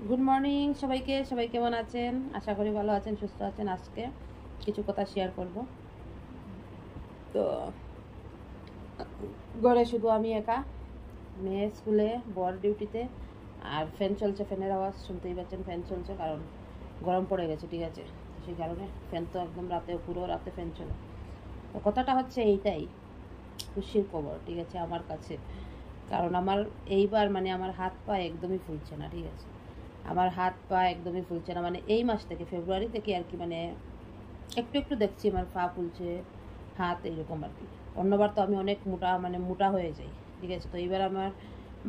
Good morning সবাইকে। সবাই কেমন আছেন? আশা করি ভালো আছেন, সুস্থ আছেন। আজকে কিছু কথা শেয়ার করব। তো ঘরে শুধু আমি একা, মেয়ে স্কুলে, বর ডিউটিতে, আর ফ্যান চলছে। ফ্যানের আওয়াজ শুনতেই পাচ্ছেন, ফ্যান চলছে কারণ গরম পড়ে গেছে, ঠিক আছে? সেই কারণে ফ্যান তো একদম রাতে, পুরো রাতে ফ্যান চলে। তো কথাটা হচ্ছে এইটাই, খুশির খবর, ঠিক আছে আমার কাছে। কারণ আমার এইবার মানে আমার হাত পা একদমই ফুলছে না, ঠিক আছে? আমার হাত পা একদমই ফুলছে না, মানে এই মাস থেকে, ফেব্রুয়ারি থেকে আর কি, মানে একটু একটু দেখছি আমার পা ফুলছে, হাত এইরকম আর কি। অন্যবার তো আমি অনেক মোটা, মানে মোটা হয়ে যাই, ঠিক আছে? তো এইবার আমার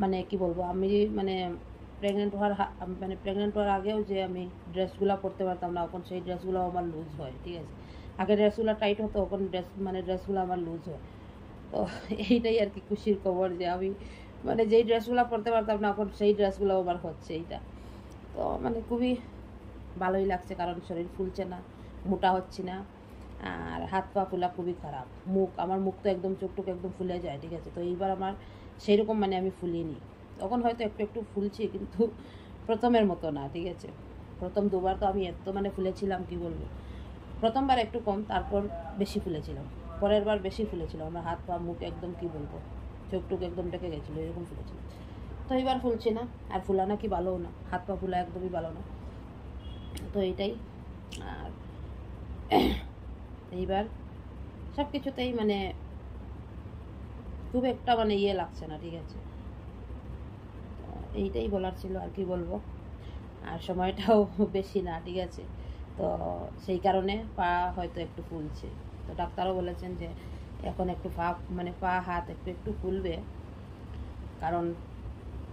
মানে কি বলবো, আমি মানে প্রেগনেন্ট হওয়ার আগেও যে আমি ড্রেসগুলো পরতে পারতাম না, এখন সেই ড্রেসগুলো আমার লুজ হয়, ঠিক আছে? আগে ড্রেসগুলো টাইট হতো, এখন ড্রেসগুলো আমার লুজ হয়। তো এইটাই আর কি খুশির খবর, যে আমি মানে যেই ড্রেসগুলো পরতে পারতাম না, এখন সেই ড্রেসগুলো আমার হচ্ছে। এইটা তো মানে খুবই ভালোই লাগছে, কারণ শরীর ফুলছে না, মোটা হচ্ছি না। আর হাত পা ফুলা খুবই খারাপ। আমার মুখ তো একদম, চোখটুক একদম ফুলে যায়, ঠিক আছে? তো এইবার আমার সেই রকম মানে আমি ফুলিনি। তখন হয়তো একটু একটু ফুলছি, কিন্তু প্রথমের মতো না, ঠিক আছে? প্রথম দুবার তো আমি এত মানে ফুলেছিলাম, কি বলবো। প্রথমবার একটু কম, তারপর বেশি ফুলেছিলাম। পরের বার বেশি ফুলেছিলাম, আমার হাত পা মুখ একদম কি বলবো, চোখটুক একদম ডেকে গেছিলো, এরকম ফুলেছিল। তো এবার ফুলছি না, আর ফুলা না কি ভালোও না, হাত পা ফুলা একদমই ভালো না। তো এইটাই। আর এইবার সব কিছুতেই মানে খুব একটা মানে ইয়ে লাগছে না, ঠিক আছে? তো এইটাই বলার ছিল, আর কি বলবো। আর সময়টাও বেশি না, ঠিক আছে? তো সেই কারণে পা হয়তো একটু ফুলছে। তো ডাক্তারও বলেছেন যে এখন একটু পা হাত একটু একটু ফুলবে, কারণ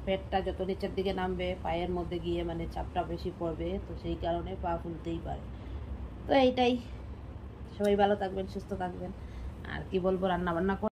পেটটা যত নিচের দিকে নামবে পায়ের মধ্যে গিয়ে মানে চাপটা বেশি পড়বে, তো সেই কারণে পা ফুলতেই পারে। তো এইটাই। সবাই ভালো থাকবেন, সুস্থ থাকবেন। আর কি বলবো, রান্না বান্না